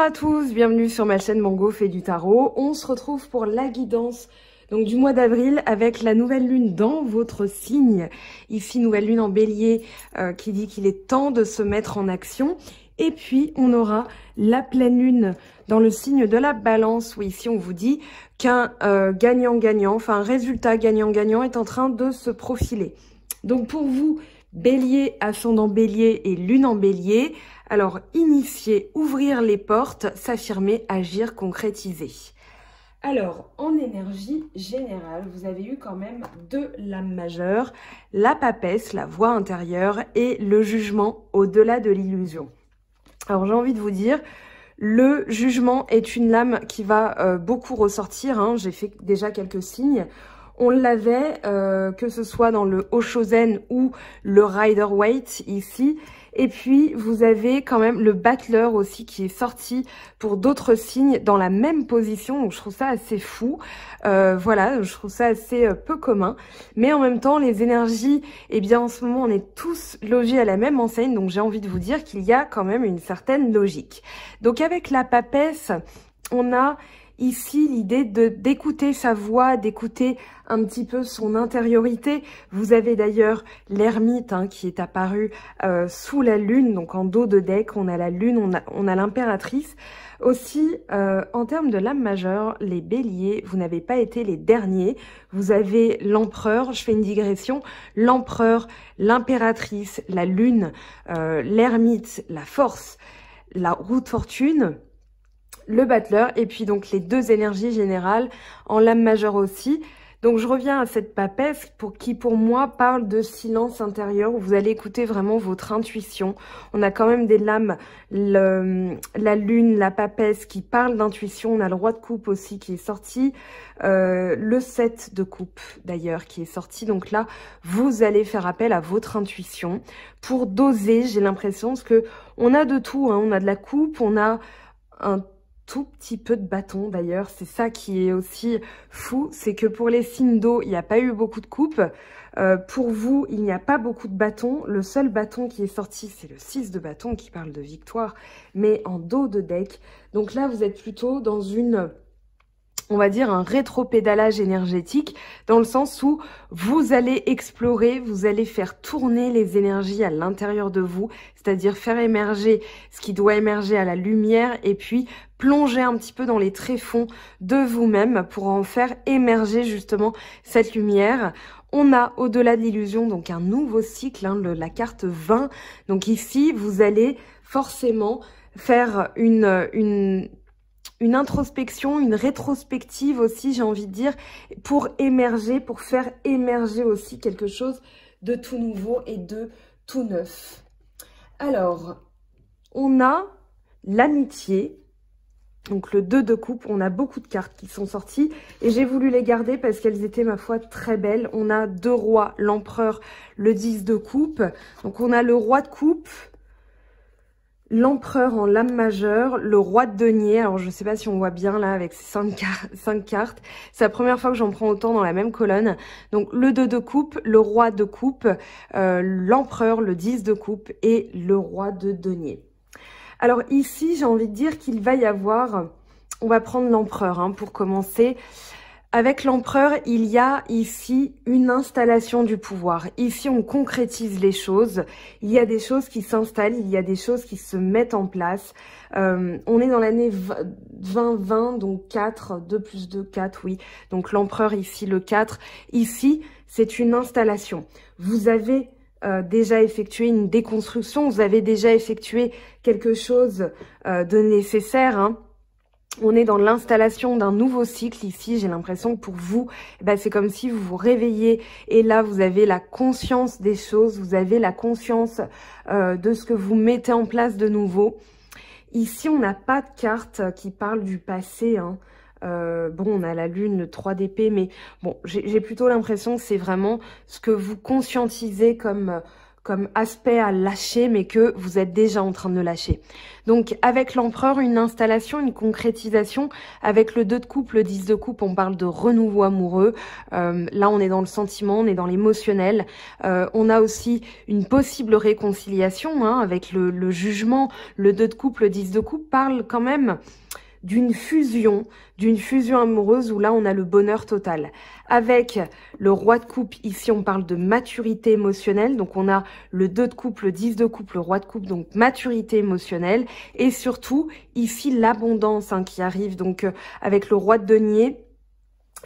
à tous, bienvenue sur ma chaîne Mango fait du tarot. On se retrouve pour la guidance donc du mois d'avril avec la nouvelle lune dans votre signe. Ici, nouvelle lune en bélier qui dit qu'il est temps de se mettre en action. Et puis, on aura la pleine lune dans le signe de la balance où ici, on vous dit qu'un gagnant-gagnant, enfin un résultat gagnant-gagnant est en train de se profiler. Donc pour vous, bélier, ascendant bélier et lune en bélier, alors initier, ouvrir les portes, s'affirmer, agir, concrétiser. Alors, en énergie générale, vous avez eu quand même deux lames majeures, la papesse, la voix intérieure et le jugement au-delà de l'illusion. Alors, j'ai envie de vous dire, le jugement est une lame qui va beaucoup ressortir, hein. J'ai fait déjà quelques signes. On l'avait, que ce soit dans le Oshozen ou le Rider-Waite ici. Et puis, vous avez quand même le Battler aussi qui est sorti pour d'autres signes dans la même position. Donc, je trouve ça assez fou. Voilà, je trouve ça assez peu commun. Mais en même temps, les énergies, eh bien, en ce moment, on est tous logés à la même enseigne. Donc, j'ai envie de vous dire qu'il y a quand même une certaine logique. Donc, avec la papesse, on a ici l'idée d'écouter sa voix, d'écouter un petit peu son intériorité. Vous avez d'ailleurs l'ermite hein, qui est apparu sous la lune, donc en dos de deck. On a la lune, on a l'impératrice. Aussi, en termes de lame majeure, les béliers, vous n'avez pas été les derniers. Vous avez l'empereur, je fais une digression, l'empereur, l'impératrice, la lune, l'ermite, la force, la roue de fortune, le Battler, et puis donc les deux énergies générales en lame majeure aussi. Donc je reviens à cette papesse qui pour moi parle de silence intérieur où vous allez écouter vraiment votre intuition. On a quand même des lames, la lune, la papesse qui parle d'intuition. On a le roi de coupe aussi qui est sorti, le 7 de coupe d'ailleurs qui est sorti. Donc là, vous allez faire appel à votre intuition pour doser, j'ai l'impression, parce que on a de tout, hein. On a de la coupe, on a un tout petit peu de bâton d'ailleurs, c'est ça qui est aussi fou, c'est que pour les signes d'eau, il n'y a pas eu beaucoup de coupes. Pour vous, il n'y a pas beaucoup de bâtons. Le seul bâton qui est sorti, c'est le 6 de bâton qui parle de victoire, mais en dos de deck. Donc là, vous êtes plutôt dans une, on va dire, un rétropédalage énergétique, dans le sens où vous allez explorer, vous allez faire tourner les énergies à l'intérieur de vous, c'est-à-dire faire émerger ce qui doit émerger à la lumière et puis plonger un petit peu dans les tréfonds de vous-même pour en faire émerger justement cette lumière. On a au-delà de l'illusion donc un nouveau cycle, hein, la carte 20. Donc ici, vous allez forcément faire une introspection, une rétrospective aussi, j'ai envie de dire, pour émerger, pour faire émerger aussi quelque chose de tout nouveau et de tout neuf. Alors, on a l'amitié, donc le 2 de coupe, on a beaucoup de cartes qui sont sorties et j'ai voulu les garder parce qu'elles étaient, ma foi, très belles. On a deux rois, l'empereur, le 10 de coupe, donc on a le roi de coupe, l'empereur en lame majeure, le roi de denier. Alors je sais pas si on voit bien là avec ces 5 cartes. C'est la première fois que j'en prends autant dans la même colonne. Donc le 2 de coupe, le roi de coupe, l'empereur, le 10 de coupe et le roi de denier. Alors ici, j'ai envie de dire qu'il va y avoir, on va prendre l'empereur hein, pour commencer. Avec l'empereur, il y a ici une installation du pouvoir. Ici, on concrétise les choses. Il y a des choses qui s'installent, il y a des choses qui se mettent en place. On est dans l'année 2020, donc 4, 2 plus 2, 4, oui. Donc l'empereur ici, le 4. Ici, c'est une installation. Vous avez déjà effectué une déconstruction, vous avez déjà effectué quelque chose de nécessaire, hein. On est dans l'installation d'un nouveau cycle ici. J'ai l'impression que pour vous, c'est comme si vous vous réveillez et là, vous avez la conscience des choses, vous avez la conscience de ce que vous mettez en place de nouveau. Ici, on n'a pas de carte qui parle du passé, hein. Bon, on a la lune, le 3 d'épée, mais bon, j'ai plutôt l'impression que c'est vraiment ce que vous conscientisez comme comme aspect à lâcher, mais que vous êtes déjà en train de lâcher. Donc avec l'empereur, une installation, une concrétisation. Avec le 2 de coupe, le 10 de coupe, on parle de renouveau amoureux. Là, on est dans le sentiment, on est dans l'émotionnel. On a aussi une possible réconciliation avec le jugement. Le 2 de coupe, le 10 de coupe parle quand même d'une fusion amoureuse où là, on a le bonheur total. Avec le roi de coupe, ici, on parle de maturité émotionnelle. Donc, on a le 2 de coupe, le 10 de coupe, le roi de coupe, donc maturité émotionnelle. Et surtout, ici, l'abondance qui arrive. Donc, avec le roi de denier,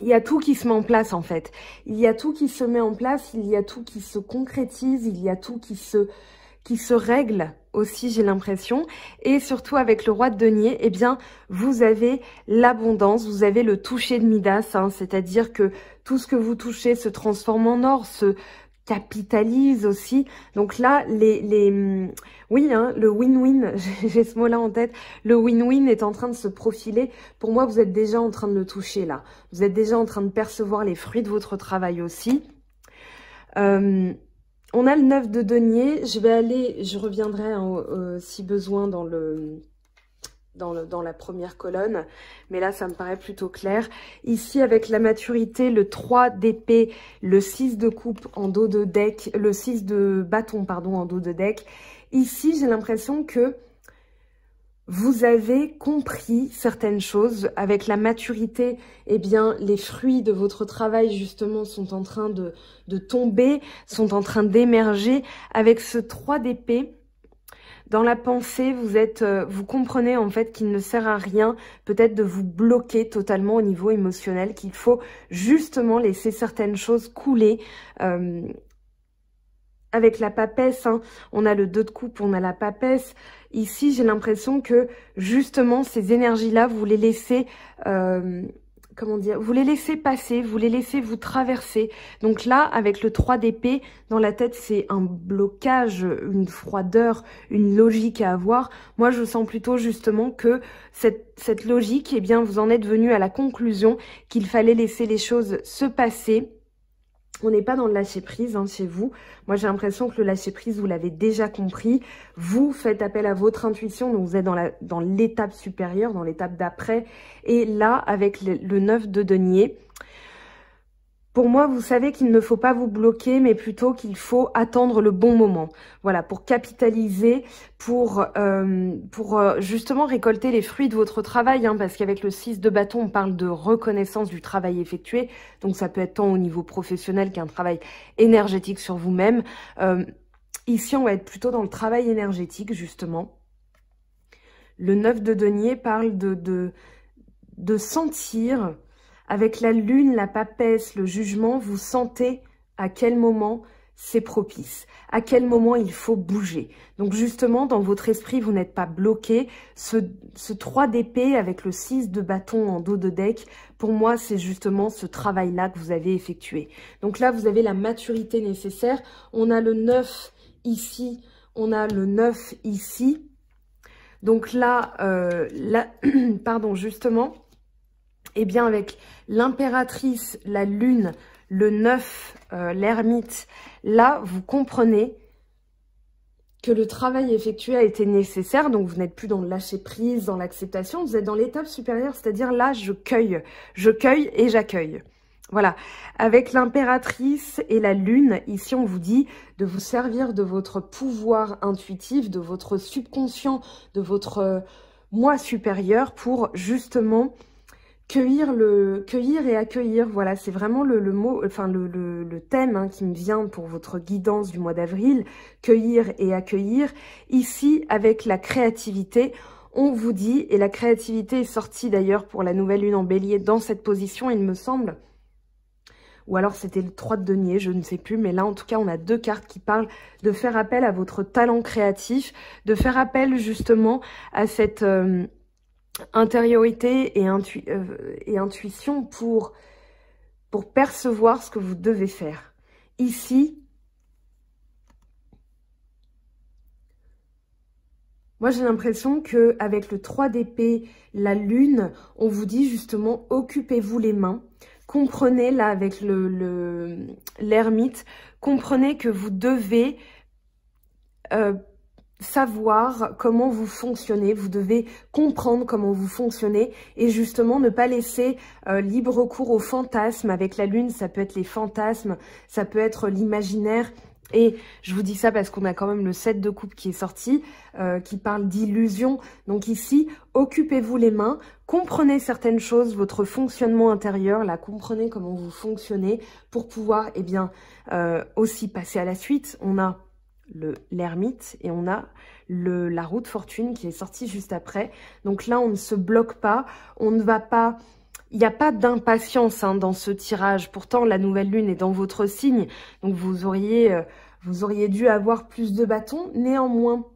il y a tout qui se met en place, en fait. Il y a tout qui se met en place, il y a tout qui se concrétise, il y a tout qui se règle aussi, j'ai l'impression. Et surtout avec le roi de denier, eh bien, vous avez l'abondance, vous avez le toucher de Midas, c'est-à-dire que tout ce que vous touchez se transforme en or, se capitalise aussi. Donc là, oui, le win-win, j'ai ce mot-là en tête, le win-win est en train de se profiler. Pour moi, vous êtes déjà en train de le toucher là. Vous êtes déjà en train de percevoir les fruits de votre travail aussi. On a le 9 de denier. Je reviendrai si besoin dans la première colonne, mais là ça me paraît plutôt clair. Ici avec la maturité, le 3 d'épée, le 6 de coupe en dos de deck, le 6 de bâton pardon en dos de deck. Ici j'ai l'impression que vous avez compris certaines choses. Avec la maturité, eh bien, les fruits de votre travail, justement, sont en train de tomber, sont en train d'émerger. Avec ce 3 d'épée, dans la pensée, vous comprenez en fait qu'il ne sert à rien peut-être de vous bloquer totalement au niveau émotionnel, qu'il faut justement laisser certaines choses couler. Avec la papesse, on a le 2 de coupe, on a la papesse. Ici, j'ai l'impression que justement ces énergies-là, vous les laissez, vous les laissez passer, vous les laissez vous traverser. Donc là, avec le 3 d'épée, dans la tête, c'est un blocage, une froideur, une logique à avoir. Moi, je sens plutôt justement que cette logique, eh bien, vous en êtes venu à la conclusion qu'il fallait laisser les choses se passer. On n'est pas dans le lâcher-prise chez vous. Moi, j'ai l'impression que le lâcher-prise, vous l'avez déjà compris. Vous faites appel à votre intuition, donc vous êtes dans l'étape supérieure, dans l'étape d'après. Et là, avec le 9 de denier, pour moi, vous savez qu'il ne faut pas vous bloquer, mais plutôt qu'il faut attendre le bon moment. Voilà, pour capitaliser, pour justement récolter les fruits de votre travail. Parce qu'avec le 6 de bâton, on parle de reconnaissance du travail effectué. Donc ça peut être tant au niveau professionnel qu'un travail énergétique sur vous-même. Ici, on va être plutôt dans le travail énergétique, justement. Le 9 de denier parle de sentir... Avec la lune, la papesse, le jugement, vous sentez à quel moment c'est propice, à quel moment il faut bouger. Donc justement, dans votre esprit, vous n'êtes pas bloqué. Ce 3 d'épée avec le 6 de bâton en dos de deck, pour moi, c'est justement ce travail-là que vous avez effectué. Donc là, vous avez la maturité nécessaire. On a le 9 ici, on a le 9 ici. Donc là, pardon, justement... Eh bien, avec l'impératrice, la lune, le 9, l'ermite, là, vous comprenez que le travail effectué a été nécessaire. Donc, vous n'êtes plus dans le lâcher-prise, dans l'acceptation. Vous êtes dans l'étape supérieure, c'est-à-dire là, je cueille et j'accueille. Voilà. Avec l'impératrice et la lune, ici, on vous dit de vous servir de votre pouvoir intuitif, de votre subconscient, de votre moi supérieur pour justement... Cueillir et accueillir, voilà, c'est vraiment le mot, enfin le thème qui me vient pour votre guidance du mois d'avril, cueillir et accueillir. Ici, avec la créativité, on vous dit, et la créativité est sortie d'ailleurs pour la nouvelle lune en bélier dans cette position, il me semble, ou alors c'était le 3 de denier, je ne sais plus, mais là en tout cas on a 2 cartes qui parlent de faire appel à votre talent créatif, de faire appel justement à cette... intériorité et intuition pour percevoir ce que vous devez faire. Ici, moi j'ai l'impression que avec le 3 d'épée, la lune, on vous dit justement occupez-vous les mains. Comprenez là avec l'ermite, comprenez que vous devez savoir comment vous fonctionnez, vous devez comprendre comment vous fonctionnez et justement ne pas laisser libre cours aux fantasmes. Avec la lune, ça peut être les fantasmes, ça peut être l'imaginaire. Et je vous dis ça parce qu'on a quand même le 7 de coupe qui est sorti, qui parle d'illusion. Donc ici, occupez-vous les mains, comprenez certaines choses, votre fonctionnement intérieur, là, comprenez comment vous fonctionnez pour pouvoir, eh bien, aussi passer à la suite. On a l'ermite et on a la roue de fortune qui est sortie juste après. Donc là, on ne se bloque pas, on ne va pas... Il n'y a pas d'impatience dans ce tirage. Pourtant, la nouvelle lune est dans votre signe. Donc, vous auriez dû avoir plus de bâtons. Néanmoins,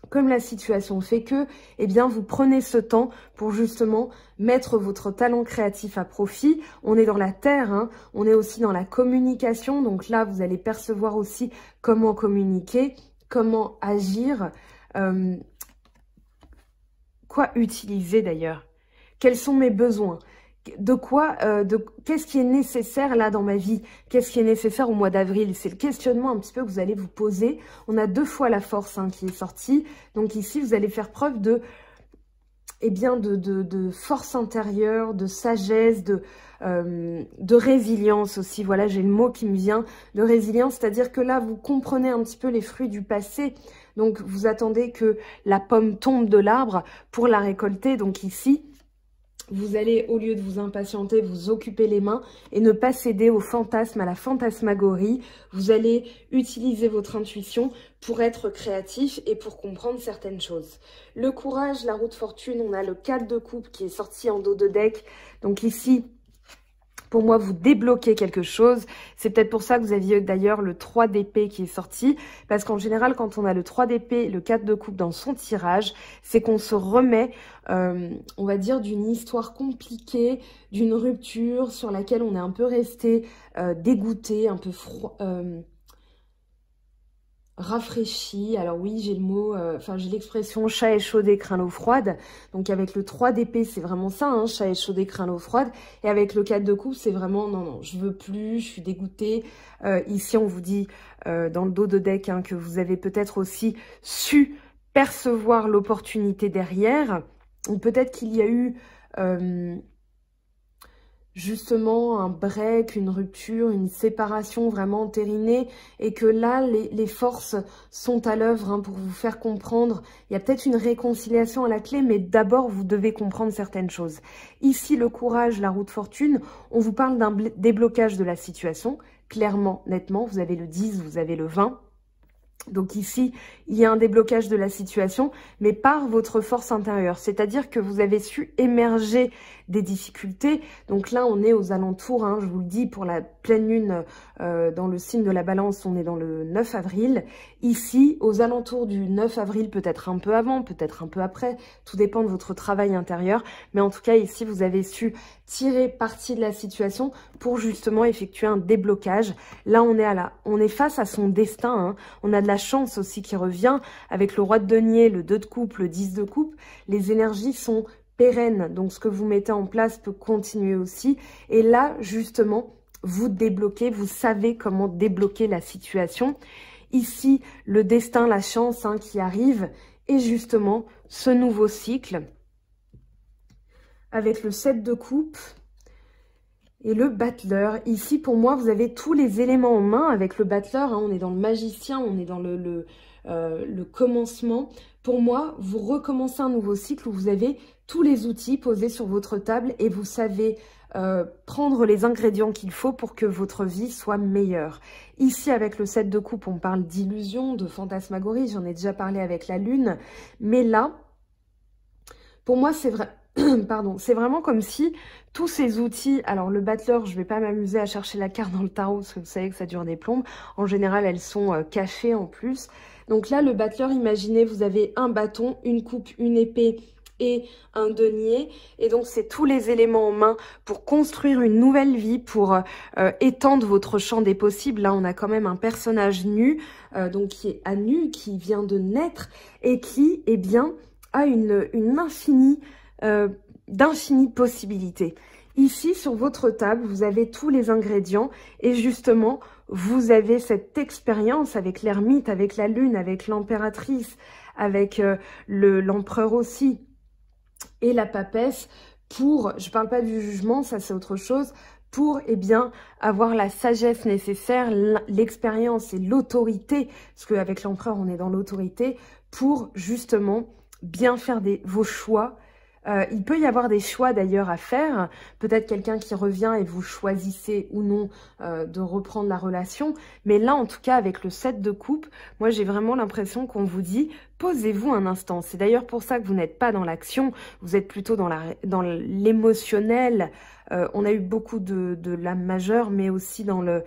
comme la situation fait que, eh bien, vous prenez ce temps pour justement mettre votre talent créatif à profit. On est dans la terre, on est aussi dans la communication. Donc là, vous allez percevoir aussi comment communiquer, comment agir, quoi utiliser d'ailleurs. Quels sont mes besoins? Qu'est-ce qui est nécessaire là dans ma vie? Qu'est-ce qui est nécessaire au mois d'avril? C'est le questionnement un petit peu que vous allez vous poser. On a 2 fois la force qui est sortie. Donc ici, vous allez faire preuve de force intérieure, de sagesse, de résilience aussi. Voilà, j'ai le mot qui me vient, de résilience. C'est-à-dire que là, vous comprenez un petit peu les fruits du passé. Donc, vous attendez que la pomme tombe de l'arbre pour la récolter. Donc ici... Vous allez, au lieu de vous impatienter, vous occuper les mains et ne pas céder au fantasme, à la fantasmagorie. Vous allez utiliser votre intuition pour être créatif et pour comprendre certaines choses. Le courage, la roue de fortune, on a le 4 de coupe qui est sorti en dos de deck. Donc ici... Pour moi, vous débloquez quelque chose. C'est peut-être pour ça que vous aviez d'ailleurs le 3 d'épée qui est sorti. Parce qu'en général, quand on a le 3 d'épée et le 4 de coupe dans son tirage, c'est qu'on se remet, on va dire, d'une histoire compliquée, d'une rupture sur laquelle on est un peu resté dégoûté, un peu froid... rafraîchi. Alors oui, j'ai le mot, j'ai l'expression chat échaudé, craint l'eau froide. Donc avec le 3 d'épée, c'est vraiment ça, chat échaudé, craint l'eau froide. Et avec le 4 de coupe, c'est vraiment non, je veux plus, je suis dégoûtée. Ici, on vous dit dans le dos de deck que vous avez peut-être aussi su percevoir l'opportunité derrière. Ou peut-être qu'il y a eu... justement un break, une rupture, une séparation vraiment entérinée et que là, les forces sont à l'œuvre pour vous faire comprendre. Il y a peut-être une réconciliation à la clé, mais d'abord, vous devez comprendre certaines choses. Ici, le courage, la roue de fortune, on vous parle d'un déblocage de la situation. Clairement, nettement, vous avez le 10, vous avez le 20. Donc ici, il y a un déblocage de la situation, mais par votre force intérieure. C'est-à-dire que vous avez su émerger des difficultés. Donc là, on est aux alentours, je vous le dis, pour la pleine lune dans le signe de la balance, on est dans le 9 avril. Ici, aux alentours du 9 avril, peut-être un peu avant, peut-être un peu après, tout dépend de votre travail intérieur. Mais en tout cas, ici, vous avez su tirer parti de la situation pour justement effectuer un déblocage. Là, on est face à son destin. On a de la chance aussi qui revient avec le roi de denier, le 2 de coupe, le 10 de coupe. Les énergies sont pérennes. Donc, ce que vous mettez en place peut continuer aussi. Et là, justement, vous débloquez, vous savez comment débloquer la situation. Ici, le destin, la chance qui arrive. Et justement, ce nouveau cycle avec le 7 de coupe et le battleur. Ici, pour moi, vous avez tous les éléments en main avec le battleur. On est dans le magicien, on est dans le commencement. Pour moi, vous recommencez un nouveau cycle où vous avez tous les outils posés sur votre table et vous savez prendre les ingrédients qu'il faut pour que votre vie soit meilleure. Ici, avec le 7 de coupe, on parle d'illusion, de fantasmagorie. J'en ai déjà parlé avec la lune. Mais là, pour moi, c'est vrai... Pardon, c'est vraiment comme si tous ces outils, alors le battleur, je ne vais pas m'amuser à chercher la carte dans le tarot parce que vous savez que ça dure des plombes. En général, elles sont cachées en plus. Donc là, le battleur, imaginez, vous avez un bâton, une coupe, une épée et un denier. Et donc, c'est tous les éléments en main pour construire une nouvelle vie, pour étendre votre champ des possibles. Là, on a quand même un personnage nu, donc qui est à nu, qui vient de naître et qui, eh bien, a une infinie... d'infinies possibilités. Ici, sur votre table, vous avez tous les ingrédients et justement, vous avez cette expérience avec l'ermite, avec la lune, avec l'impératrice, avec l'empereur aussi, et la papesse, pour, je parle pas du jugement, ça c'est autre chose, pour eh bien avoir la sagesse nécessaire, l'expérience et l'autorité, parce qu'avec l'empereur on est dans l'autorité, pour justement bien faire vos choix. Il peut y avoir des choix d'ailleurs à faire, peut-être quelqu'un qui revient et vous choisissez ou non de reprendre la relation, mais là en tout cas avec le 7 de coupe, moi j'ai vraiment l'impression qu'on vous dit posez-vous un instant. C'est d'ailleurs pour ça que vous n'êtes pas dans l'action, vous êtes plutôt dans l'émotionnel. On a eu beaucoup de l'âme majeure, mais aussi dans le...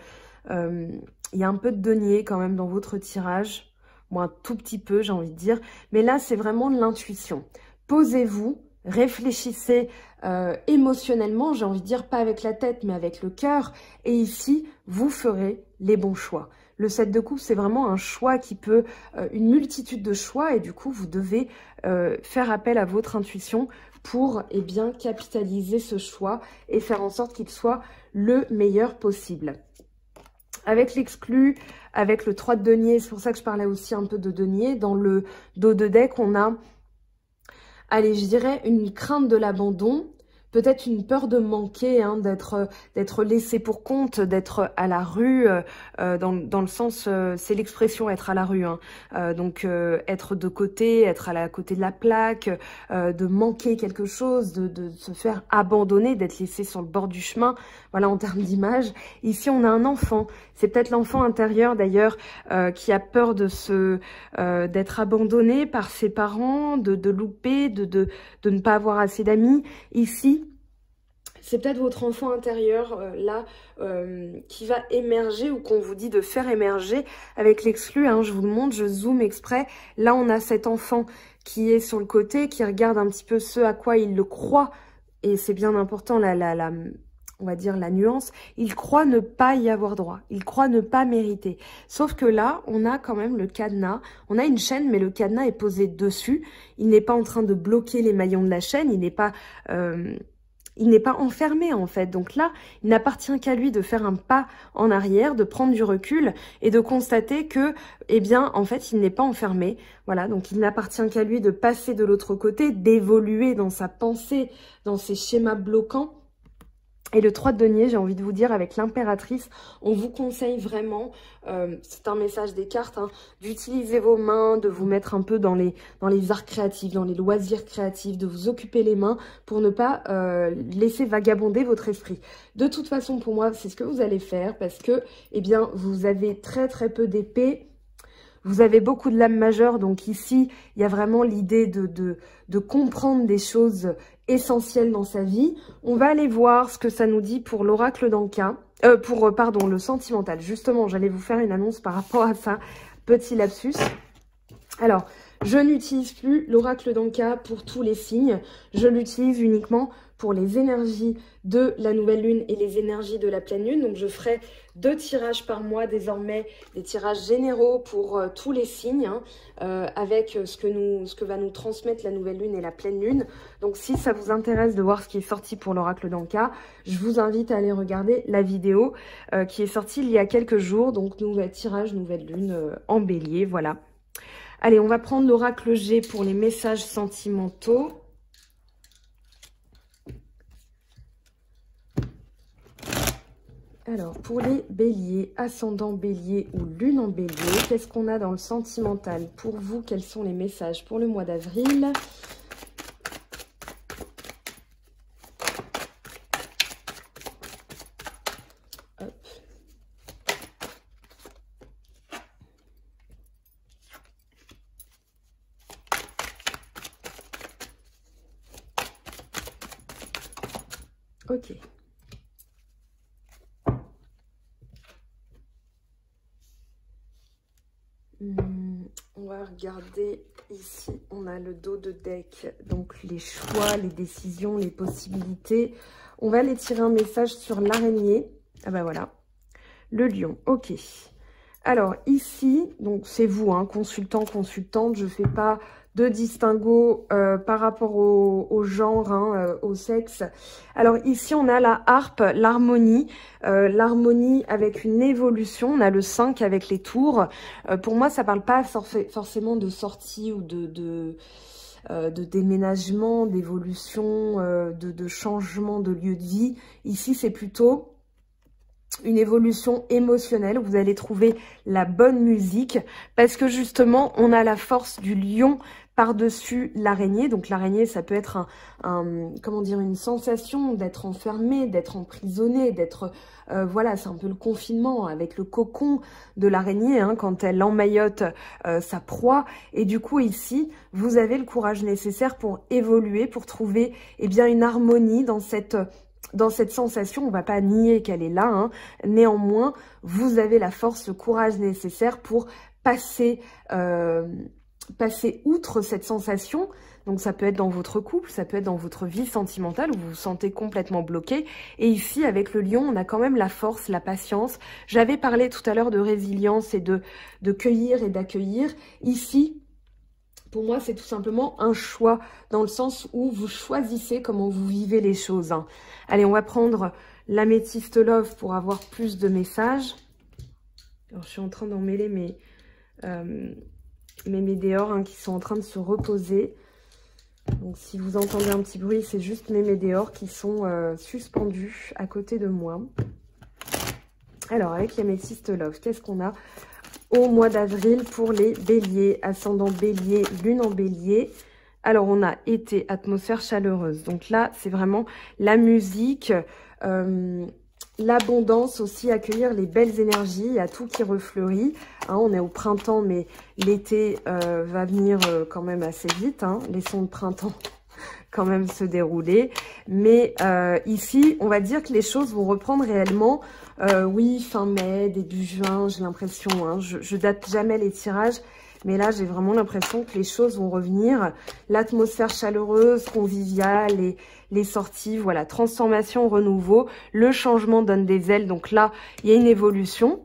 il y a un peu de denier quand même dans votre tirage, bon un tout petit peu j'ai envie de dire, mais là c'est vraiment de l'intuition. Posez-vous. Réfléchissez émotionnellement, j'ai envie de dire pas avec la tête mais avec le cœur, et ici vous ferez les bons choix. Le 7 de coupe c'est vraiment un choix qui peut, une multitude de choix, et du coup vous devez faire appel à votre intuition pour eh bien capitaliser ce choix et faire en sorte qu'il soit le meilleur possible. Avec l'exclu, avec le 3 de denier, c'est pour ça que je parlais aussi un peu de denier, dans le dos de deck on a... Allez, je dirais une crainte de l'abandon, peut-être une peur de manquer, hein, d'être laissé pour compte, d'être à la rue, dans le sens, c'est l'expression être à la rue, hein, donc être de côté, être à côté de la plaque, de manquer quelque chose, de se faire abandonner, d'être laissé sur le bord du chemin, voilà en termes d'image. Ici on a un enfant, c'est peut-être l'enfant intérieur d'ailleurs qui a peur d'être abandonné par ses parents, de louper, de ne pas avoir assez d'amis. Ici, c'est peut-être votre enfant intérieur là qui va émerger, ou qu'on vous dit de faire émerger avec l'exclu, hein, je vous le montre, je zoome exprès. Là, on a cet enfant qui est sur le côté, qui regarde un petit peu ce à quoi il le croit, et c'est bien important, on va dire la nuance, il croit ne pas y avoir droit, il croit ne pas mériter. Sauf que là, on a quand même le cadenas, on a une chaîne, mais le cadenas est posé dessus, il n'est pas en train de bloquer les maillons de la chaîne, il n'est pas enfermé en fait. Donc là, il n'appartient qu'à lui de faire un pas en arrière, de prendre du recul et de constater que, eh bien, en fait, il n'est pas enfermé. Voilà, donc il n'appartient qu'à lui de passer de l'autre côté, d'évoluer dans sa pensée, dans ses schémas bloquants. Et le 3 de denier, j'ai envie de vous dire, avec l'impératrice, on vous conseille vraiment, c'est un message des cartes, hein, d'utiliser vos mains, de vous mettre un peu dans les arts créatifs, dans les loisirs créatifs, de vous occuper les mains pour ne pas laisser vagabonder votre esprit. De toute façon, pour moi, c'est ce que vous allez faire parce que, eh bien, vous avez très très peu d'épée. Vous avez beaucoup de lames majeures, donc ici, il y a vraiment l'idée de comprendre des choses essentielles dans sa vie. On va aller voir ce que ça nous dit pour l'oracle d'Anka, pardon, le sentimental. Justement, j'allais vous faire une annonce par rapport à ça. Petit lapsus. Alors, je n'utilise plus l'oracle d'Anka pour tous les signes. Je l'utilise uniquement pour les énergies de la nouvelle lune et les énergies de la pleine lune. Donc, je ferai 2 tirages par mois désormais, des tirages généraux pour tous les signes, hein, avec ce que va nous transmettre la nouvelle lune et la pleine lune. Donc, si ça vous intéresse de voir ce qui est sorti pour l'oracle d'Anka, je vous invite à aller regarder la vidéo qui est sortie il y a quelques jours. Donc, tirage nouvelle lune en bélier, voilà. Allez, on va prendre l'oracle G pour les messages sentimentaux. Alors, pour les béliers, ascendant bélier ou lune en bélier, qu'est-ce qu'on a dans le sentimental pour vous? Quels sont les messages pour le mois d'avril? Hop. Ok. On va regarder ici, on a le dos de deck, donc les choix, les décisions, les possibilités. On va aller tirer un message sur l'araignée. Ah bah voilà, le lion, ok. Alors ici, donc c'est vous, hein, consultant, consultante, je ne fais pas de distinguo par rapport au genre, hein, au sexe. Alors ici, on a la harpe, l'harmonie avec une évolution. On a le 5 avec les tours. Pour moi, ça ne parle pas forcément de sortie ou de déménagement, d'évolution, de changement de lieu de vie. Ici, c'est plutôt une évolution émotionnelle. Vous allez trouver la bonne musique parce que justement, on a la force du lion par-dessus l'araignée. Donc l'araignée, ça peut être comment dire, une sensation d'être enfermé, d'être emprisonné, d'être... voilà, c'est un peu le confinement avec le cocon de l'araignée, hein, quand elle emmaillote sa proie. Et du coup, ici, vous avez le courage nécessaire pour évoluer, pour trouver bien une harmonie dans cette sensation. On va pas nier qu'elle est là, hein. Néanmoins, vous avez la force, le courage nécessaire pour passer outre cette sensation. Donc ça peut être dans votre couple, ça peut être dans votre vie sentimentale où vous vous sentez complètement bloqué. Et ici, avec le lion, on a quand même la force, la patience. J'avais parlé tout à l'heure de résilience et de cueillir et d'accueillir. Ici, pour moi, c'est tout simplement un choix dans le sens où vous choisissez comment vous vivez les choses, hein. Allez, on va prendre l'améthyste love pour avoir plus de messages. Alors, je suis en train d'emmêler mes médéors, hein, qui sont en train de se reposer. Donc, si vous entendez un petit bruit, c'est juste mes médéors qui sont suspendus à côté de moi. Alors, avec l'améthyste love, qu'est-ce qu'on a au mois d'avril pour les béliers, ascendant bélier, lune en bélier? Alors, on a été, atmosphère chaleureuse. Donc là, c'est vraiment la musique, l'abondance aussi, accueillir les belles énergies, il y a tout qui refleurit. Hein, on est au printemps, mais l'été va venir quand même assez vite, hein. Les sons de printemps quand même se dérouler. Mais ici, on va dire que les choses vont reprendre réellement, oui, fin mai, début juin, j'ai l'impression, hein. Je date jamais les tirages, mais là, j'ai vraiment l'impression que les choses vont revenir. L'atmosphère chaleureuse, conviviale, les sorties, voilà, transformation, renouveau. Le changement donne des ailes, donc là, il y a une évolution.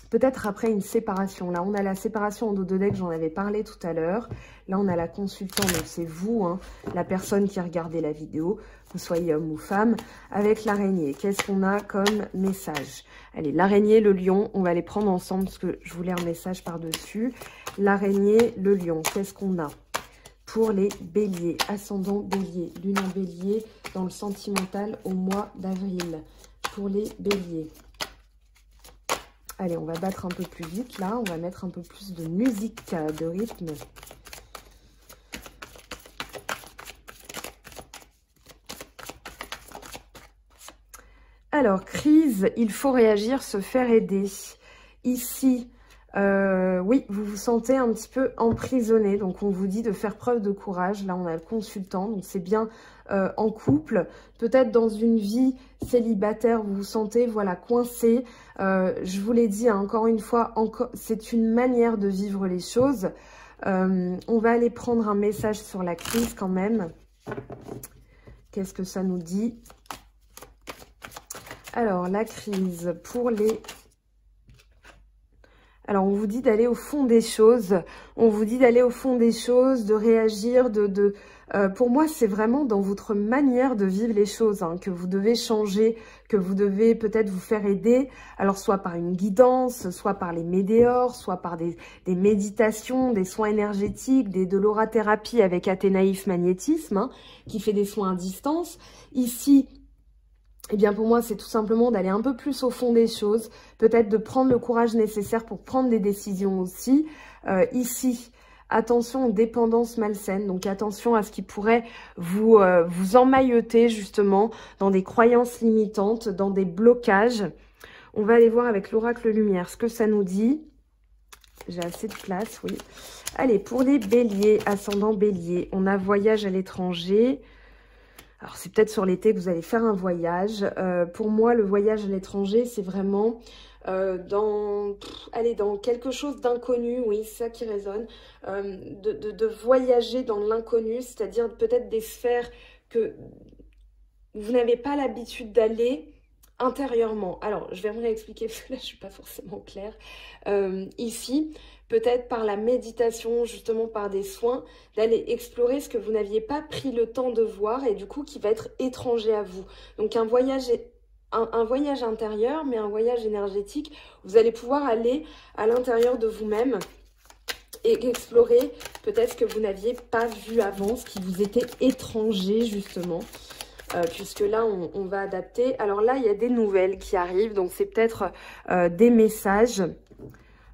Peut-être après une séparation. Là, on a la séparation en dos de deck, j'en avais parlé tout à l'heure. Là, on a la consultante, donc c'est vous, hein, la personne qui a regardé la vidéo, que vous soyez homme ou femme, avec l'araignée. Qu'est-ce qu'on a comme message? Allez, l'araignée, le lion, on va les prendre ensemble parce que je voulais un message par-dessus. L'araignée, le lion, qu'est-ce qu'on a pour les béliers, ascendant bélier, lune en bélier, dans le sentimental au mois d'avril, pour les béliers? Allez, on va battre un peu plus vite, là. On va mettre un peu plus de musique, de rythme. Alors, crise, il faut réagir, se faire aider. Ici, oui, vous vous sentez un petit peu emprisonné. Donc, on vous dit de faire preuve de courage. Là, on a le consultant, donc c'est bien en couple. Peut-être dans une vie célibataire, vous vous sentez, voilà, coincé. Je vous l'ai dit, hein, encore une fois, c'est une manière de vivre les choses. On va aller prendre un message sur la crise quand même. Qu'est-ce que ça nous dit? Alors, la crise pour les... Alors, on vous dit d'aller au fond des choses. On vous dit d'aller au fond des choses, de réagir, pour moi, c'est vraiment dans votre manière de vivre les choses, hein, que vous devez changer, que vous devez peut-être vous faire aider. Alors, soit par une guidance, soit par les médéors, soit par des méditations, des soins énergétiques, de l'aurathérapie avec Athénaïf Magnétisme, hein, qui fait des soins à distance. Ici... Eh bien, pour moi, c'est tout simplement d'aller un peu plus au fond des choses, peut-être de prendre le courage nécessaire pour prendre des décisions aussi. Ici, attention aux dépendances malsaines, donc attention à ce qui pourrait vous emmailloter justement dans des croyances limitantes, dans des blocages. On va aller voir avec l'oracle lumière ce que ça nous dit. J'ai assez de place, oui. Allez, pour les béliers, ascendant bélier, on a voyage à l'étranger. Alors, c'est peut-être sur l'été que vous allez faire un voyage. Pour moi, le voyage à l'étranger, c'est vraiment dans quelque chose d'inconnu. Oui, c'est ça qui résonne. De voyager dans l'inconnu, c'est-à-dire peut-être des sphères que vous n'avez pas l'habitude d'aller, intérieurement. Alors, je vais me réexpliquer parce que là, je suis pas forcément claire. Ici, peut-être par la méditation, justement par des soins, d'aller explorer ce que vous n'aviez pas pris le temps de voir et du coup, qui va être étranger à vous. Donc, un voyage intérieur, mais un voyage énergétique. Vous allez pouvoir aller à l'intérieur de vous-même et explorer peut-être ce que vous n'aviez pas vu avant, ce qui vous était étranger, justement. Puisque là, on va adapter. Alors là, il y a des nouvelles qui arrivent. Donc, c'est peut-être des messages,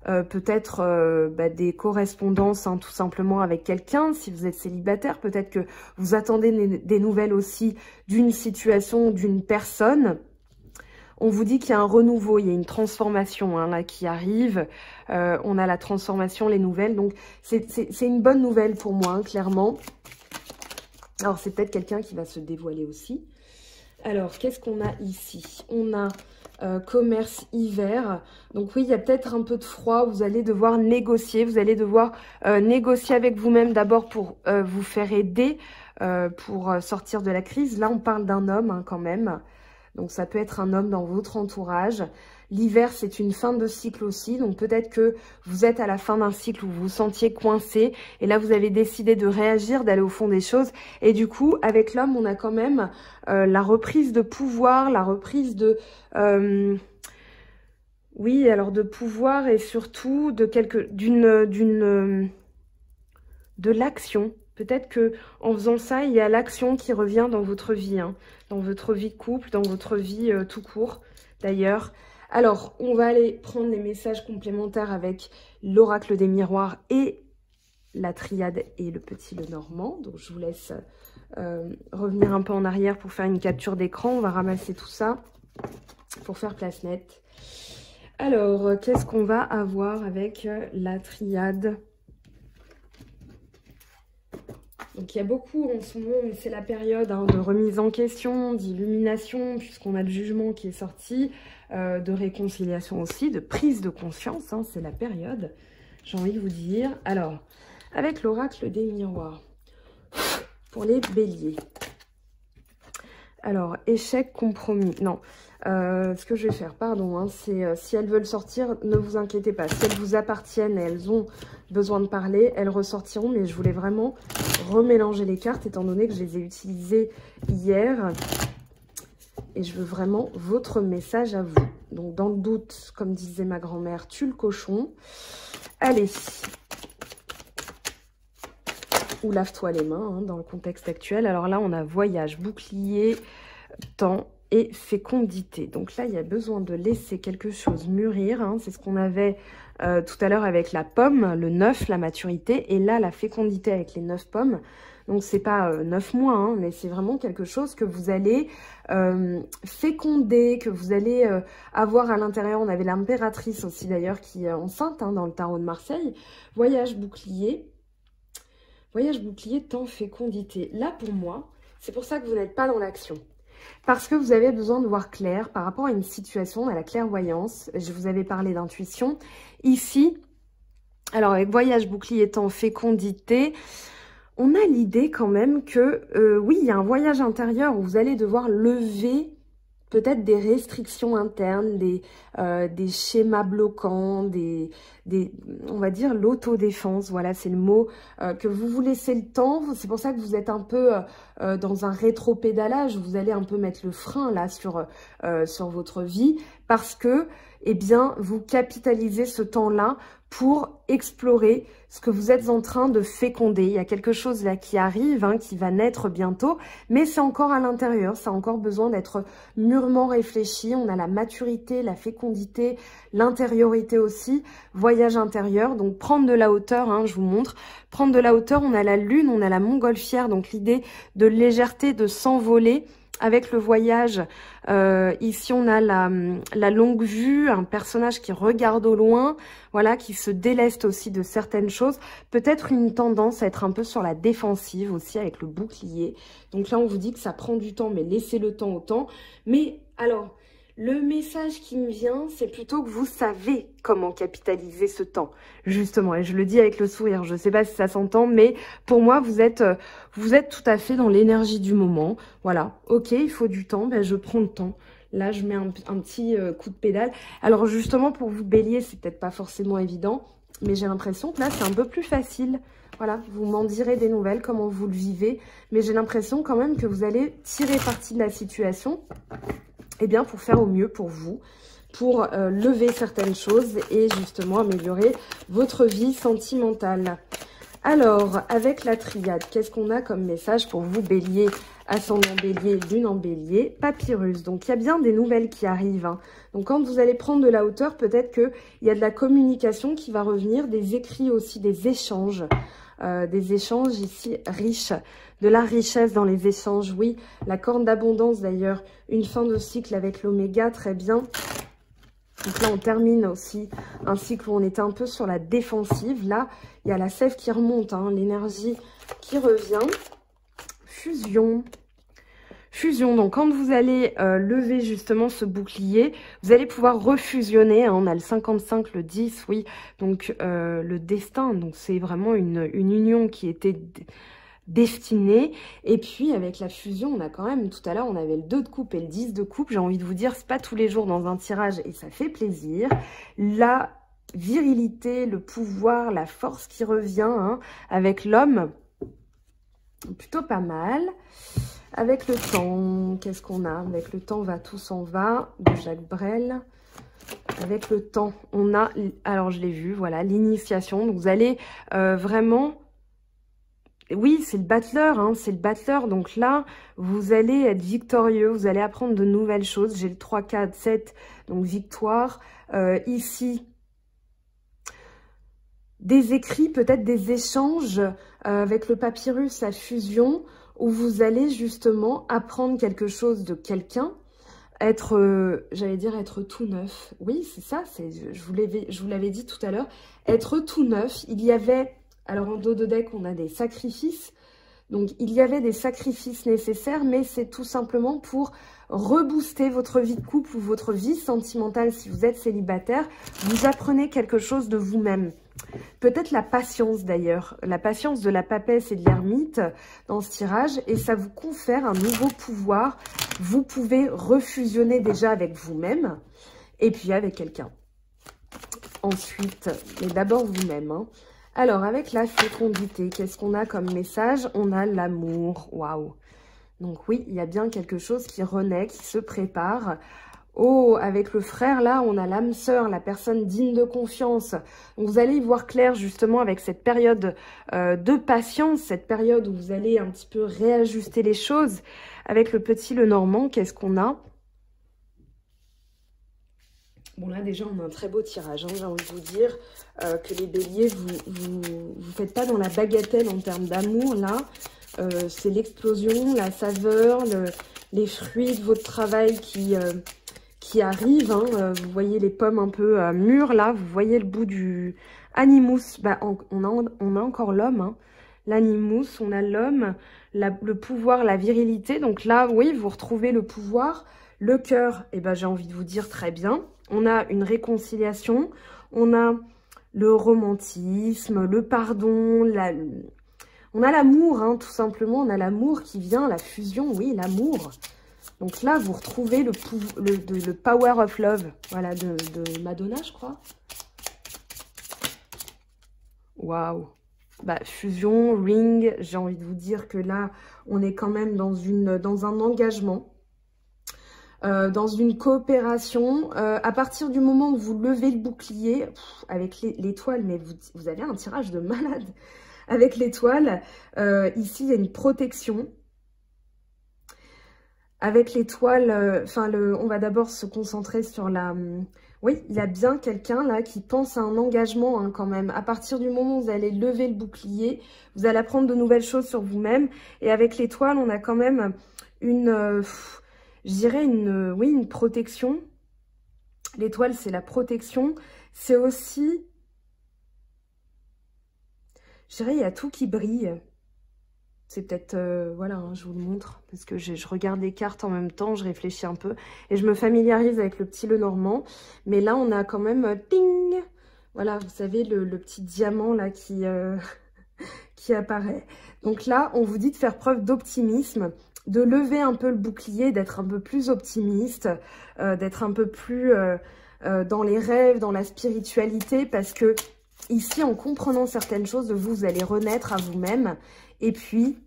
peut-être des correspondances, hein, tout simplement avec quelqu'un. Si vous êtes célibataire, peut-être que vous attendez des nouvelles aussi d'une situation, d'une personne. On vous dit qu'il y a un renouveau, il y a une transformation hein, là qui arrive. On a la transformation, les nouvelles. Donc, c'est une bonne nouvelle pour moi, hein, clairement. Alors, c'est peut-être quelqu'un qui va se dévoiler aussi. Alors, qu'est-ce qu'on a ici? On a commerce hiver. Donc oui, il y a peut-être un peu de froid. Vous allez devoir négocier. Vous allez devoir négocier avec vous-même d'abord pour vous faire aider, pour sortir de la crise. Là, on parle d'un homme hein, quand même. Donc, ça peut être un homme dans votre entourage. L'hiver, c'est une fin de cycle aussi. Donc, peut-être que vous êtes à la fin d'un cycle où vous vous sentiez coincé. Et là, vous avez décidé de réagir, d'aller au fond des choses. Et du coup, avec l'homme, on a quand même la reprise de pouvoir, la reprise de... oui, alors de pouvoir et surtout de l'action. Peut-être que en faisant ça, il y a l'action qui revient dans votre vie, hein, dans votre vie de couple, dans votre vie tout court d'ailleurs. Alors, on va aller prendre les messages complémentaires avec l'oracle des miroirs et la triade et le petit Lenormand. Donc, je vous laisse revenir un peu en arrière pour faire une capture d'écran. On va ramasser tout ça pour faire place nette. Alors, qu'est-ce qu'on va avoir avec la triade ? Donc, il y a beaucoup en ce moment, mais c'est la période hein, de remise en question, d'illumination, puisqu'on a le jugement qui est sorti, de réconciliation aussi, de prise de conscience, hein, c'est la période, j'ai envie de vous dire. Alors, avec l'oracle des miroirs, pour les béliers. Alors, échec, compromis, non. Ce que je vais faire, pardon, hein, c'est si elles veulent sortir, ne vous inquiétez pas. Si elles vous appartiennent et elles ont besoin de parler, elles ressortiront. Mais je voulais vraiment remélanger les cartes étant donné que je les ai utilisées hier. Et je veux vraiment votre message à vous. Donc, dans le doute, comme disait ma grand-mère, tue le cochon. Allez. Ou lave-toi les mains, hein, dans le contexte actuel. Alors là, on a voyage, bouclier, temps et fécondité. Donc là, il y a besoin de laisser quelque chose mûrir. Hein. C'est ce qu'on avait tout à l'heure avec la pomme, le 9, la maturité. Et là, la fécondité avec les 9 pommes. Donc, c'est pas 9 mois, hein, mais c'est vraiment quelque chose que vous allez féconder, que vous allez avoir à l'intérieur. On avait l'impératrice aussi, d'ailleurs, qui est enceinte hein, dans le tarot de Marseille. Voyage, bouclier. Voyage, bouclier, temps, fécondité. Là, pour moi, c'est pour ça que vous n'êtes pas dans l'action. Parce que vous avez besoin de voir clair par rapport à une situation, à la clairvoyance. Je vous avais parlé d'intuition. Ici, alors avec voyage, bouclier, temps, fécondité, on a l'idée quand même que, oui, il y a un voyage intérieur où vous allez devoir lever peut-être des restrictions internes, des schémas bloquants, on va dire l'autodéfense, voilà, c'est le mot, que vous vous laissez le temps. C'est pour ça que vous êtes un peu dans un rétro-pédalage, vous allez un peu mettre le frein là sur votre vie, parce que, eh bien, vous capitalisez ce temps-là pour explorer ce que vous êtes en train de féconder. Il y a quelque chose là qui arrive, hein, qui va naître bientôt, mais c'est encore à l'intérieur, ça a encore besoin d'être mûrement réfléchi. On a la maturité, la fécondité, l'intériorité aussi, voyage intérieur, donc prendre de la hauteur, hein, je vous montre, prendre de la hauteur, on a la lune, on a la montgolfière, donc l'idée de légèreté, de s'envoler. Avec le voyage, ici on a la longue vue, un personnage qui regarde au loin, voilà, qui se déleste aussi de certaines choses. Peut-être une tendance à être un peu sur la défensive aussi avec le bouclier. Donc là on vous dit que ça prend du temps, mais laissez le temps au temps. Mais alors, le message qui me vient, c'est plutôt que vous savez comment capitaliser ce temps, justement. Et je le dis avec le sourire, je ne sais pas si ça s'entend, mais pour moi, vous êtes tout à fait dans l'énergie du moment. Voilà, ok, il faut du temps, ben je prends le temps. Là, je mets un petit coup de pédale. Alors justement, pour vous Bélier, c'est peut-être pas forcément évident, mais j'ai l'impression que là, c'est un peu plus facile. Voilà, vous m'en direz des nouvelles, comment vous le vivez. Mais j'ai l'impression quand même que vous allez tirer parti de la situation, eh bien, pour faire au mieux pour vous, pour lever certaines choses et justement améliorer votre vie sentimentale. Alors, avec la triade, qu'est-ce qu'on a comme message pour vous, Bélier, ascendant Bélier, lune en Bélier, Papyrus. Donc, il y a bien des nouvelles qui arrivent. Hein. Donc, quand vous allez prendre de la hauteur, peut-être qu'il y a de la communication qui va revenir, des écrits aussi, des échanges ici riches, de la richesse dans les échanges. Oui, la corne d'abondance d'ailleurs, une fin de cycle avec l'oméga, très bien. Donc là, on termine aussi un cycle où on était un peu sur la défensive. Là, il y a la sève qui remonte, hein, l'énergie qui revient. Fusion. Fusion, donc quand vous allez lever justement ce bouclier, vous allez pouvoir refusionner. Hein, on a le 55, le 10, oui. Donc le destin, donc c'est vraiment une union qui était destinée. Et puis avec la fusion, on a quand même, tout à l'heure, on avait le 2 de coupe et le 10 de coupe. J'ai envie de vous dire, c'est pas tous les jours dans un tirage et ça fait plaisir. La virilité, le pouvoir, la force qui revient hein, avec l'homme, plutôt pas mal. Avec le temps, qu'est-ce qu'on a? Avec le temps, va, tout s'en va, de Jacques Brel. Avec le temps, on a, alors je l'ai vu, voilà, l'initiation. Donc vous allez vraiment... Oui, c'est le battleur, hein, c'est le battleur. Donc là, vous allez être victorieux, vous allez apprendre de nouvelles choses. J'ai le 3, 4, 7, donc victoire. Ici, des écrits, peut-être des échanges avec le papyrus, la fusion, où vous allez justement apprendre quelque chose de quelqu'un, être, j'allais dire être tout neuf. Oui, c'est ça, je vous l'avais dit tout à l'heure, être tout neuf. Il y avait... Alors, en dos de deck, on a des sacrifices. Donc, il y avait des sacrifices nécessaires, mais c'est tout simplement pour rebooster votre vie de couple ou votre vie sentimentale si vous êtes célibataire. Vous apprenez quelque chose de vous-même. Peut-être la patience d'ailleurs, la patience de la papesse et de l'ermite dans ce tirage. Et ça vous confère un nouveau pouvoir. Vous pouvez refusionner déjà avec vous-même et puis avec quelqu'un. Ensuite, mais d'abord vous-même, hein. Alors, avec la fécondité, qu'est-ce qu'on a comme message? On a l'amour. Waouh! Donc oui, il y a bien quelque chose qui renaît, qui se prépare. Oh, avec le frère, là, on a l'âme sœur, la personne digne de confiance. Donc, vous allez y voir clair, justement, avec cette période de patience, cette période où vous allez un petit peu réajuster les choses. Avec le petit Lenormand, qu'est-ce qu'on a? Bon, là, déjà, on a un très beau tirage. Hein. J'ai envie de vous dire que les béliers, vous faites pas dans la bagatelle en termes d'amour, là. C'est l'explosion, la saveur, les fruits de votre travail qui arrivent. Hein. Vous voyez les pommes un peu mûres, là. Vous voyez le bout du animus. Bah, on a encore l'homme, hein. L'animus, on a l'homme, le pouvoir, la virilité. Donc là, oui, vous retrouvez le pouvoir. Le cœur, eh ben, j'ai envie de vous dire très bien. On a une réconciliation, on a le romantisme, le pardon, on a l'amour, hein, tout simplement. On a l'amour qui vient, la fusion, oui, l'amour. Donc là, vous retrouvez le power of love, voilà, de Madonna, je crois. Waouh! Bah, fusion, ring, j'ai envie de vous dire que là, on est quand même dans un engagement. Dans une coopération, à partir du moment où vous levez le bouclier, avec l'étoile, mais vous avez un tirage de malade. Avec l'étoile, ici, il y a une protection. Avec l'étoile, on va d'abord se concentrer sur la... Oui, il y a bien quelqu'un là qui pense à un engagement hein, quand même. À partir du moment où vous allez lever le bouclier, vous allez apprendre de nouvelles choses sur vous-même. Et avec l'étoile, on a quand même une... je dirais une protection. L'étoile, c'est la protection. C'est aussi... Je dirais, il y a tout qui brille. C'est peut-être... voilà, hein, je vous le montre. Parce que je regarde les cartes en même temps, je réfléchis un peu. Et je me familiarise avec le petit Lenormand. Mais là, on a quand même... ting! Voilà, vous savez, le petit diamant là qui apparaît. Donc là, on vous dit de faire preuve d'optimisme, de lever un peu le bouclier, d'être un peu plus optimiste, d'être un peu plus dans les rêves, dans la spiritualité, parce que ici, en comprenant certaines choses, vous allez renaître à vous-même. Et puis,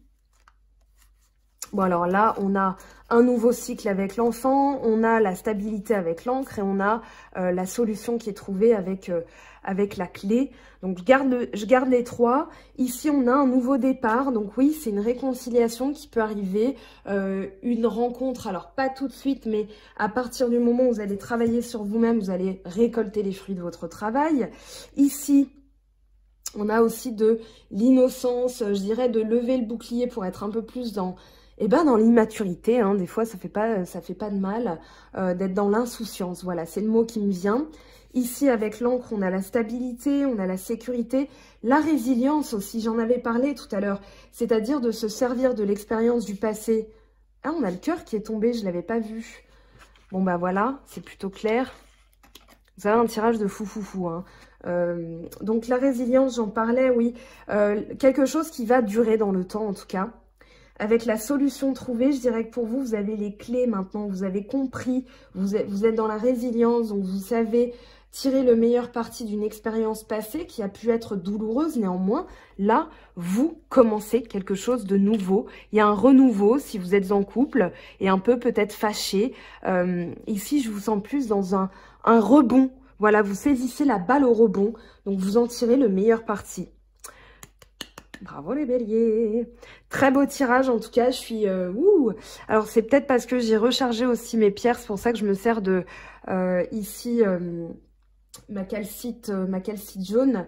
bon alors là, on a un nouveau cycle avec l'enfant, on a la stabilité avec l'encre et on a la solution qui est trouvée avec la clé. Donc je garde les trois. Ici, on a un nouveau départ. Donc oui, c'est une réconciliation qui peut arriver, une rencontre. Alors pas tout de suite, mais à partir du moment où vous allez travailler sur vous-même, vous allez récolter les fruits de votre travail. Ici, on a aussi de l'innocence, je dirais de lever le bouclier pour être un peu plus dans l'immaturité, hein. Des fois ça fait pas de mal d'être dans l'insouciance. Voilà, c'est le mot qui me vient. Ici, avec l'encre, on a la stabilité, on a la sécurité, la résilience aussi, j'en avais parlé tout à l'heure, c'est-à-dire de se servir de l'expérience du passé. Ah, on a le cœur qui est tombé, je l'avais pas vu. Bon, bah voilà, c'est plutôt clair. Vous avez un tirage de fou, hein. Donc, la résilience, j'en parlais, oui. Quelque chose qui va durer dans le temps, en tout cas. Avec la solution trouvée, je dirais que pour vous, vous avez les clés maintenant, vous avez compris, vous êtes dans la résilience, donc vous savez tirer le meilleur parti d'une expérience passée qui a pu être douloureuse. Néanmoins, là, vous commencez quelque chose de nouveau. Il y a un renouveau si vous êtes en couple et un peu peut-être fâché. Ici, je vous sens plus dans un rebond. Voilà, vous saisissez la balle au rebond, donc vous en tirez le meilleur parti. Bravo les béliers. Très beau tirage en tout cas, je suis... Alors c'est peut-être parce que j'ai rechargé aussi mes pierres, c'est pour ça que je me sers de ici ma calcite jaune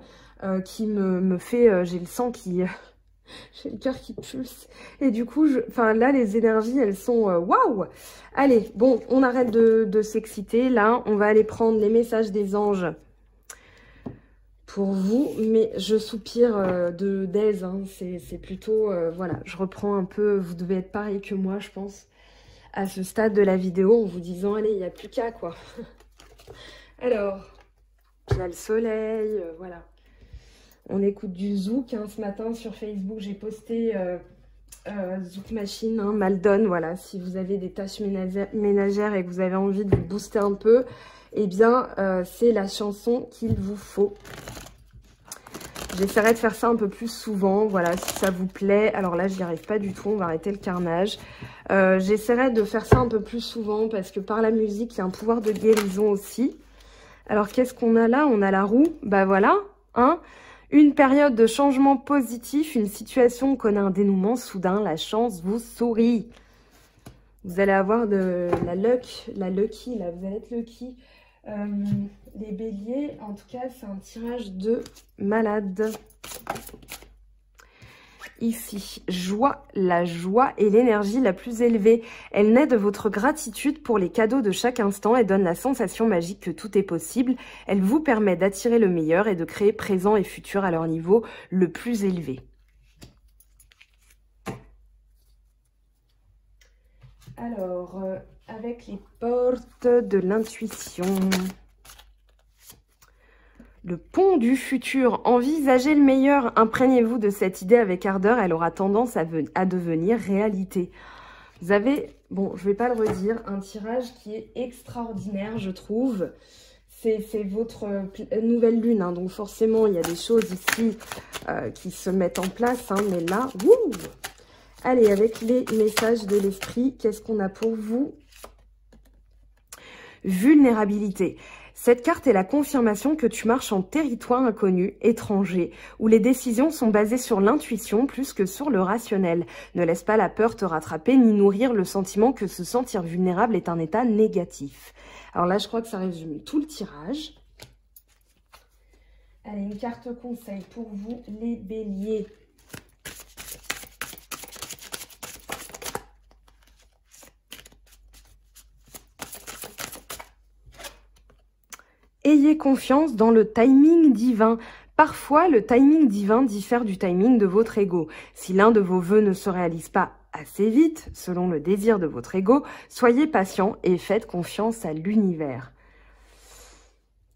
qui me fait... j'ai le sang qui... j'ai le cœur qui pulse. Et du coup, là les énergies elles sont... waouh. Allez, bon, on arrête de s'exciter. Là, on va aller prendre les messages des anges pour vous, mais je soupire d'aise, hein. C'est plutôt, voilà, je reprends un peu, vous devez être pareil que moi, je pense, à ce stade de la vidéo, en vous disant, allez, il n'y a plus qu'à, quoi. Alors, il y a le soleil, voilà. On écoute du zouk, hein. Ce matin, sur Facebook, j'ai posté Zouk Machine, hein, Maldon, voilà, si vous avez des tâches ménagères et que vous avez envie de vous booster un peu, eh bien, c'est la chanson qu'il vous faut. J'essaierai de faire ça un peu plus souvent, voilà, si ça vous plaît. Alors là, je n'y arrive pas du tout, on va arrêter le carnage. J'essaierai de faire ça un peu plus souvent parce que par la musique, il y a un pouvoir de guérison aussi. Alors, qu'est-ce qu'on a là? On a la roue, bah voilà, hein. Une période de changement positif, une situation connaît un dénouement soudain, la chance vous sourit. Vous allez avoir de la lucky, là, vous allez être lucky. Les béliers, en tout cas, c'est un tirage de malade. Ici, joie, la joie est l'énergie la plus élevée. Elle naît de votre gratitude pour les cadeaux de chaque instant et donne la sensation magique que tout est possible. Elle vous permet d'attirer le meilleur et de créer présent et futur à leur niveau le plus élevé. Alors, avec les portes de l'intuition... Le pont du futur, envisagez le meilleur, imprégnez-vous de cette idée avec ardeur, elle aura tendance à devenir réalité. Vous avez, bon, je ne vais pas le redire, un tirage qui est extraordinaire, je trouve. C'est votre nouvelle lune, hein, donc forcément, il y a des choses ici qui se mettent en place, hein, mais là, wouh! Allez, avec les messages de l'esprit, qu'est-ce qu'on a pour vous? Vulnérabilité. Cette carte est la confirmation que tu marches en territoire inconnu, étranger, où les décisions sont basées sur l'intuition plus que sur le rationnel. Ne laisse pas la peur te rattraper ni nourrir le sentiment que se sentir vulnérable est un état négatif. Alors là, je crois que ça résume tout le tirage. Allez, une carte conseil pour vous, les béliers. Ayez confiance dans le timing divin. Parfois, le timing divin diffère du timing de votre ego. Si l'un de vos vœux ne se réalise pas assez vite, selon le désir de votre ego, soyez patient et faites confiance à l'univers.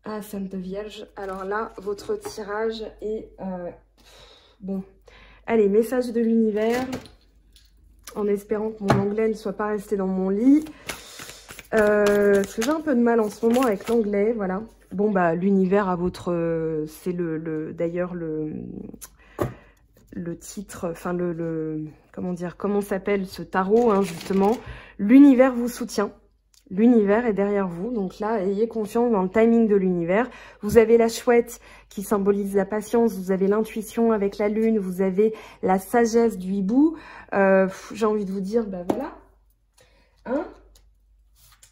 Ah, Sainte Vierge, alors là, votre tirage est... bon, allez, message de l'univers. en espérant que mon anglais ne soit pas resté dans mon lit. Parce que j'ai un peu de mal en ce moment avec l'anglais, voilà. Bon, bah, l'univers à votre... c'est d'ailleurs le titre, enfin comment dire, comment s'appelle ce tarot, hein, justement. L'univers vous soutient. L'univers est derrière vous, donc là, ayez confiance dans le timing de l'univers. Vous avez la chouette qui symbolise la patience, vous avez l'intuition avec la lune, vous avez la sagesse du hibou. J'ai envie de vous dire, bah voilà. Hein?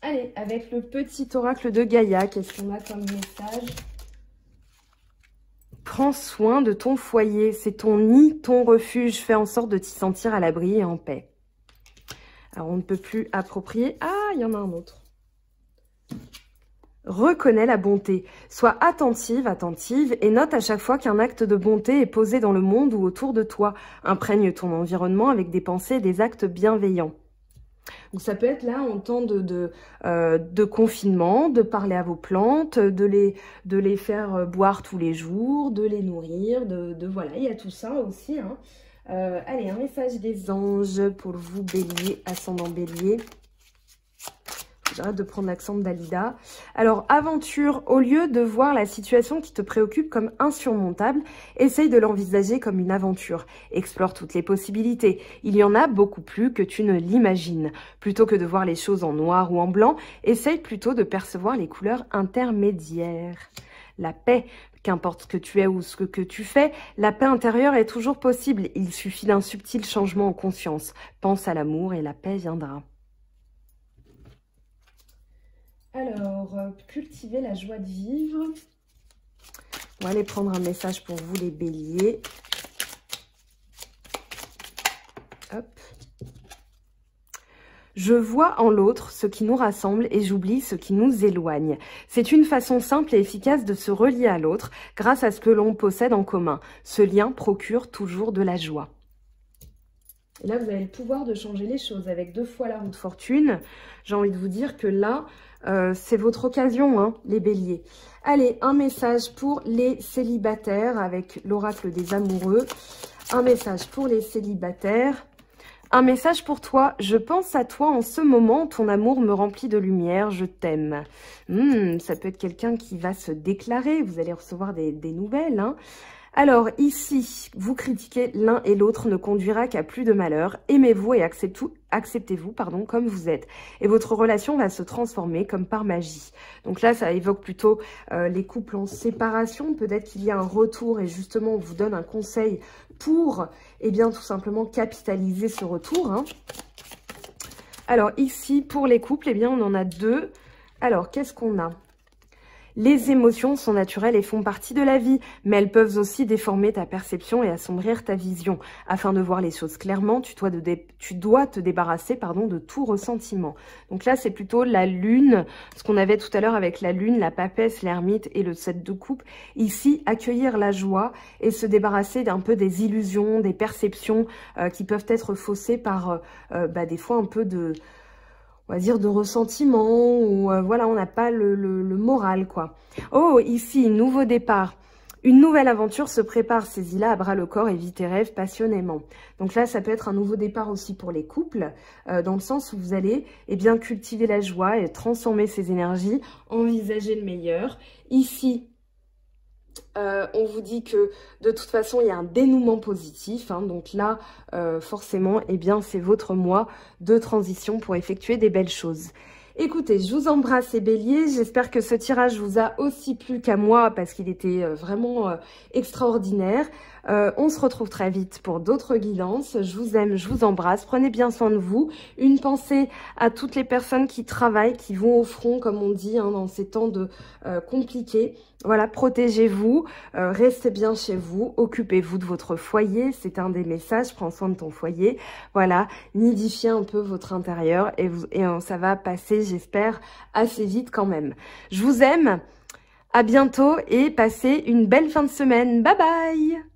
Allez, avec le petit oracle de Gaïa, qu'est-ce qu'on a comme message? Prends soin de ton foyer, c'est ton nid, ton refuge. Fais en sorte de t'y sentir à l'abri et en paix. Alors, on ne peut plus approprier. Ah, il y en a un autre. Reconnais la bonté. Sois attentive, attentive et note à chaque fois qu'un acte de bonté est posé dans le monde ou autour de toi. Imprègne ton environnement avec des pensées et des actes bienveillants. Donc, ça peut être là en temps de confinement, de parler à vos plantes, de les faire boire tous les jours, de les nourrir, voilà, il y a tout ça aussi, hein. Allez, un message des anges pour vous, Bélier, ascendant Bélier. J'arrête de prendre l'accent de Dalida. Alors, aventure, au lieu de voir la situation qui te préoccupe comme insurmontable, essaye de l'envisager comme une aventure. Explore toutes les possibilités. Il y en a beaucoup plus que tu ne l'imagines. Plutôt que de voir les choses en noir ou en blanc, essaye plutôt de percevoir les couleurs intermédiaires. La paix. Qu'importe ce que tu es ou ce que tu fais, la paix intérieure est toujours possible. Il suffit d'un subtil changement en conscience. Pense à l'amour et la paix viendra. Alors, cultiver la joie de vivre. On va aller prendre un message pour vous, les béliers. Hop. Je vois en l'autre ce qui nous rassemble et j'oublie ce qui nous éloigne. C'est une façon simple et efficace de se relier à l'autre grâce à ce que l'on possède en commun. Ce lien procure toujours de la joie. Et là, vous avez le pouvoir de changer les choses. Avec 2 fois la roue de fortune, j'ai envie de vous dire que là, c'est votre occasion, hein, les béliers. Allez, un message pour les célibataires avec l'oracle des amoureux. Un message pour les célibataires. Un message pour toi, je pense à toi en ce moment, ton amour me remplit de lumière, je t'aime. Ça peut être quelqu'un qui va se déclarer, vous allez recevoir des nouvelles, hein. Alors ici, vous critiquer l'un et l'autre ne conduira qu'à plus de malheur. Aimez-vous et acceptez-vous comme vous êtes. Et votre relation va se transformer comme par magie. Donc là, ça évoque plutôt les couples en séparation. Peut-être qu'il y a un retour et justement, on vous donne un conseil pour, eh bien, tout simplement capitaliser ce retour, hein. Alors ici, pour les couples, eh bien, on en a 2. Alors, qu'est-ce qu'on a ? Les émotions sont naturelles et font partie de la vie, mais elles peuvent aussi déformer ta perception et assombrir ta vision. Afin de voir les choses clairement, tu dois te débarrasser de tout ressentiment. Donc là, c'est plutôt la lune, ce qu'on avait tout à l'heure avec la lune, la papesse, l'ermite et le 7 de coupe. Ici, accueillir la joie et se débarrasser d'un peu des illusions, des perceptions qui peuvent être faussées par des fois un peu de... on va dire de ressentiment, ou voilà, on n'a pas le moral, quoi. Oh, ici, nouveau départ. Une nouvelle aventure se prépare, saisis-la à bras le corps et vis tes rêves passionnément. Donc là, ça peut être un nouveau départ aussi pour les couples, dans le sens où vous allez bien cultiver la joie et transformer ces énergies, envisager le meilleur. Ici, on vous dit que de toute façon, il y a un dénouement positif, hein, donc là, forcément, c'est votre mois de transition pour effectuer des belles choses. Écoutez, je vous embrasse les béliers, j'espère que ce tirage vous a aussi plu qu'à moi parce qu'il était vraiment extraordinaire. On se retrouve très vite pour d'autres guidances. Je vous aime, je vous embrasse, prenez bien soin de vous. Une pensée à toutes les personnes qui travaillent, qui vont au front, comme on dit, hein, dans ces temps compliqués. Voilà, protégez-vous, restez bien chez vous, occupez-vous de votre foyer, c'est un des messages, prends soin de ton foyer. Voilà, nidifiez un peu votre intérieur et ça va passer, j'espère, assez vite quand même. Je vous aime, à bientôt et passez une belle fin de semaine. Bye bye!